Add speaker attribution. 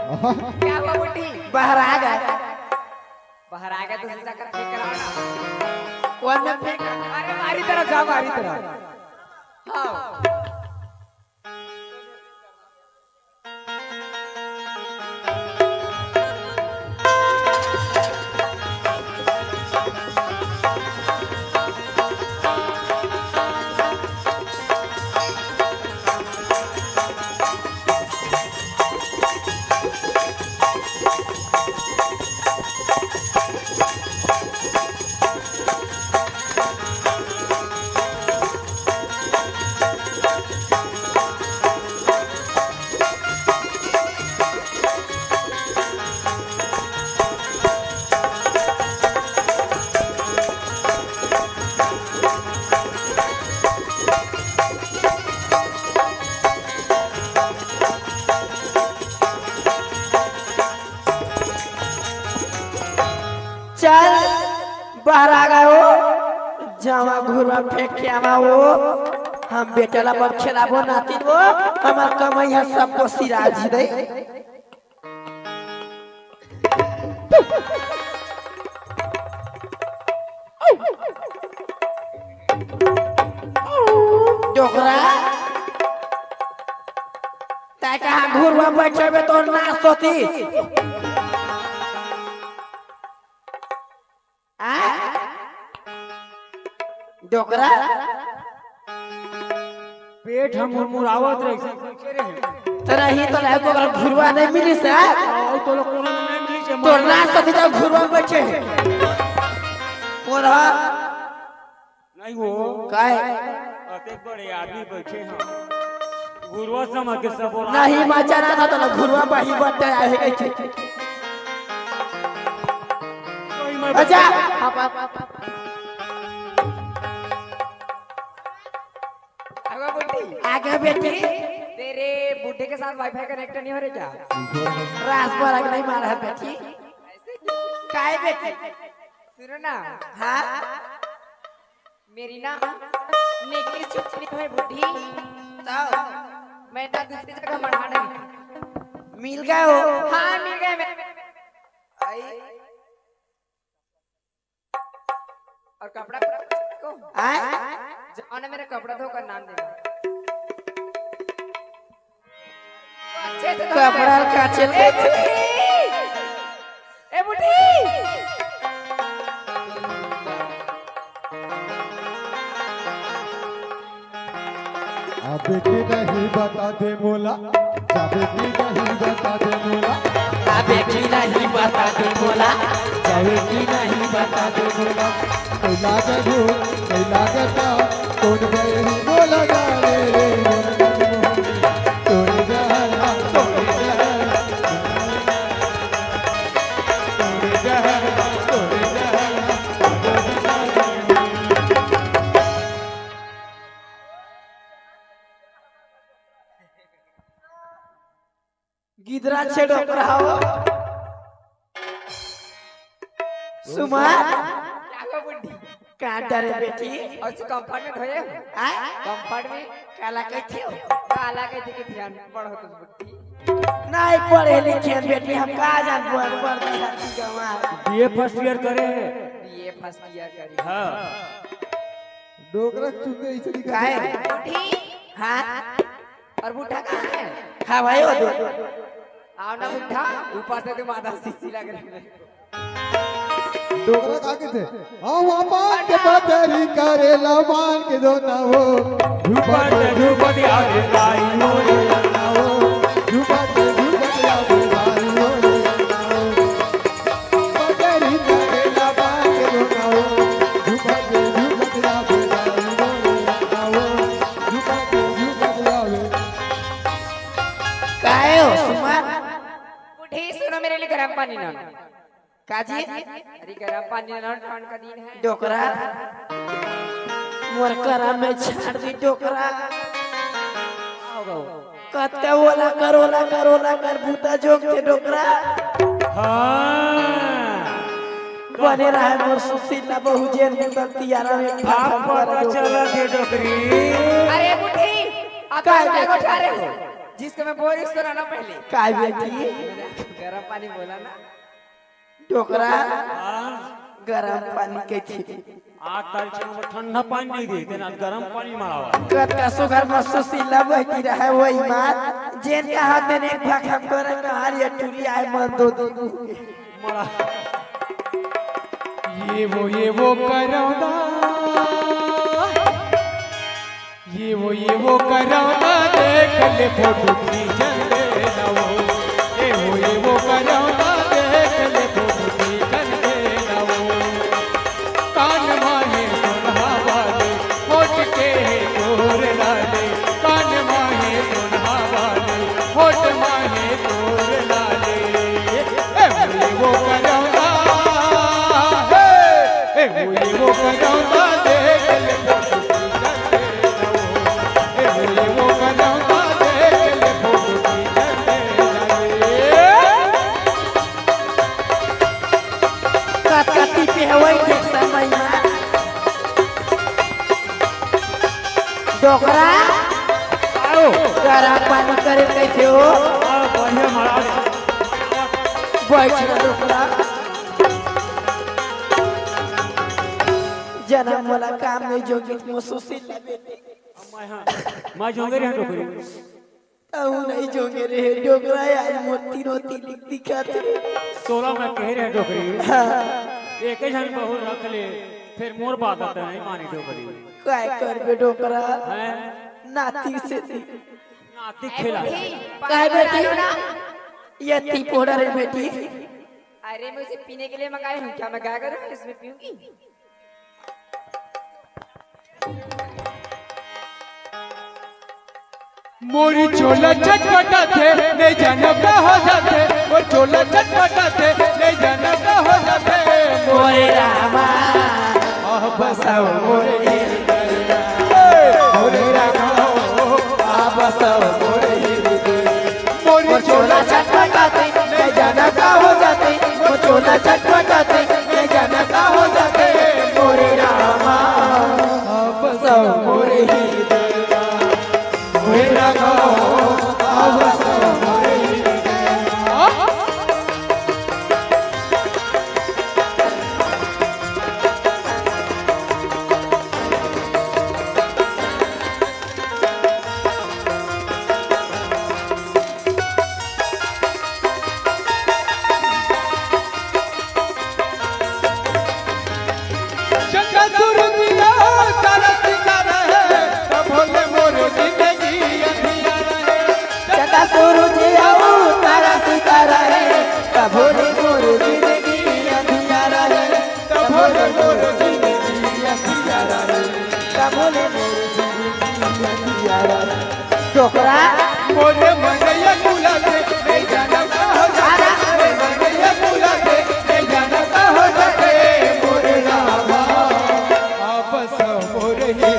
Speaker 1: क्या हुआ बुड्ढी?
Speaker 2: बाहर आ गए।
Speaker 1: बाहर आ गए तो सीधा कर फेंक कराओ ना।
Speaker 2: कौन में फेंक?
Speaker 1: अरे हमारी तरफ जाओ, हमारी तरफ। हाँ।
Speaker 2: चल बाहर आ गए हो, जावा घुरवा फेंक के आवा हो। हम बेटला पर खेलाबो नाती वो हमार कमैया सबको सिराज दे। डोकरा ताई कहाँ घुरवा बैठे तो ना सोती। डोकरा
Speaker 3: पेट हम मुरमुरावत रही
Speaker 2: तोरा ही तो लायक ओकर घुरवा नहीं मिली से
Speaker 3: तो लोग कोनो नहीं मिली से
Speaker 2: तो ना सती तो घुरवा बैठे कोरा
Speaker 3: नहीं वो
Speaker 2: काहे
Speaker 3: अते बड़े आदमी बैठे हैं गुरुआ समझ के सब और
Speaker 2: नहीं मजा ना था तो घुरवा बाही बैठे आए गए थे।
Speaker 3: कोई मैं
Speaker 2: अच्छा
Speaker 1: आगा बुड्ढी,
Speaker 2: आगे बेटी
Speaker 1: तेरे बुड्ढे के साथ वाईफाई कनेक्ट नहीं हो रहे क्या?
Speaker 2: रास पर नहीं मारा है बेटी। काहे बेटी?
Speaker 1: सुनो ना,
Speaker 2: हाँ
Speaker 1: मेरी ना नेकलेस छुपनी है बुड्ढी,
Speaker 2: तो
Speaker 1: मैं ना दूसरी जगह बढ़ाने गई।
Speaker 2: मिल गए हो।
Speaker 1: हाँ मिल गए मैं। और कपड़ा को
Speaker 2: आए
Speaker 1: जाओ ना, मेरा कपड़ा धोकर नाम देना। अच्छे से धोना।
Speaker 2: कपड़ा का चल
Speaker 1: ए बुड्ढी, ए बुड्ढी।
Speaker 4: अबे की नहीं बता दे मोला, जाबे की नहीं बता दे मोला,
Speaker 2: अबे की नहीं बता दे मोला,
Speaker 4: जाबे की नहीं बता दे मोला। कोई लागे धूल, कोई लागे पाँव, कौन बहरी मोला जाने रे मोला मोहनी, तोरे जहरा, तोरे जहरा, तोरे जहरा, तोरे जहरा,
Speaker 2: गिदरा छेड़ो पढ़ाओ सुमा
Speaker 1: क्या हुआ बुड्ढी?
Speaker 2: कहाँ डरे बेटी?
Speaker 1: और से कंफर्ट में धोए हो?
Speaker 2: आए
Speaker 1: कंफर्ट में
Speaker 2: काला कैसे हो?
Speaker 1: काला के दिखे ध्यान पढ़ो तुम बुड्ढी।
Speaker 2: नहीं पढ़े लिखे बेटी हम कहाँ जान पढ़ दिहाती गंवा।
Speaker 3: ये फर्स्ट ईयर करे हैं
Speaker 1: बीए फर्स्ट ईयर करी।
Speaker 3: हां
Speaker 4: डोकरा चुके इसरी का
Speaker 2: काहे?
Speaker 1: बुड्ढी
Speaker 2: हाँ
Speaker 1: और बुड्ढा कहाँ है?
Speaker 2: हाँ भाई वो दो
Speaker 1: आओ ना बुड्ढा, ऊपर से तुम आधा सीसी लग रहे हो।
Speaker 4: डोकरा काके थे हम मान के बदरी करेला मान के दो ना हो
Speaker 3: ऊपर से ऊपर आगे लाई हो
Speaker 4: ना हो झुपट आवे भाई हो ना हो बदरी करेला मान के दो ना हो झुपट आवे भाई हो ना हो झुपट आवे।
Speaker 2: काहे हो सुमा?
Speaker 1: बुड्ढी सुनो मेरे लिए गर्म पानी ना।
Speaker 2: काजी
Speaker 1: अरे गर्म पानी ना, ठंड का दिन है।
Speaker 2: डोकरा मोर करा में छाड़ दी डोकरा। कत्ते ओला कर भूता जोग के डोकरा
Speaker 3: हां
Speaker 2: बने रहा मोर सुशीला बहु जेन में तियारा में
Speaker 3: आप पता चला के डोकरी
Speaker 1: अरे बुड्ढी, आप
Speaker 2: काय
Speaker 1: क्या उठा रहे हो? जिसको मैं बोल इसको रहना पहले
Speaker 2: काय बेटी
Speaker 1: गर्म पानी बोला ना
Speaker 2: डोकरा
Speaker 3: हाँ,
Speaker 2: गरम पानी के थी
Speaker 3: आज तारीख में ठंडा पानी नहीं देते ना गरम पानी मारा
Speaker 2: कत का सुगर मस्त सिला बहती रहा वही मात जेन का हाथ में एक भाग हम करे कहां ये टूरी आए मन दो
Speaker 3: मरा
Speaker 4: ये वो करौदा ये वो करौदा देख ले फोटो खींचन दे ना ये वो करौदा देख ले फोटो खींचन दे ना कान माहे सुनहा वाले होठ के तोर लाले कान माहे सुनहा वाले होठ माहे तोर लाले ये वो करौदा वो करौदा देख ले फोटो खींचन दे ना वो करौदा देख ले फोटो खींचन दे ना
Speaker 2: कत कती पे वही देख समय में डोकरा
Speaker 3: आओ
Speaker 2: गरम पानी करे कैसे हो
Speaker 3: बढ़िया मरा
Speaker 2: बैठ ना डोकरा जन्म वाला काम में जोगी महसूसी
Speaker 3: मैं जोंगे रे टोकरी
Speaker 2: ताऊ नहीं जोगे रे डोकरा आज मोती रोती लिख दिखाते
Speaker 3: 16 में कह रहे टोकरी एक ही जन बहु रख ले फिर मोर बात आता नहीं मानी टोकरी
Speaker 2: काय कर बे डोकरा
Speaker 3: हैं
Speaker 2: नाती से
Speaker 3: नाती खेला
Speaker 2: काय बेटी ये ती पोड़ा रे बेटी
Speaker 1: अरे मैं उसे पीने के लिए मंगाई हूँ क्या मैं क्या करूँ इसमें पीऊंगी
Speaker 4: मोरी चोला चटपटा थे ले जाना का हो जाते वो चोला चटपटा थे ले जाना का हो जाते
Speaker 2: मोरे रामा बसाओ मोरे मोरे रामा बसाओ मोरे
Speaker 4: मोरी
Speaker 2: चोला चटपटाते ले जाना का हो जाते वो चोला चटपटाते ले जाना का हो जाते मोरे रामा बसाओ मोरे मोरे रामा बसाओ मोरे
Speaker 4: चंगा सुर दिया तारा सितारा है तब भोले मोर जिंदगी अंधियारा है
Speaker 2: चटा सूरज आओ तारा सितारा है कभोले मोर जिंदगी अंधियारा है कभोले मोर जिंदगी अंधियारा है कभोले मोर जिंदगी अंधियारा है डोकरा
Speaker 4: मोरे मनैया गुला दे ले जाना का हो जाते मोरे मनैया गुला दे ले जाना का हो जाते मोरे रामा आपस मोरे ही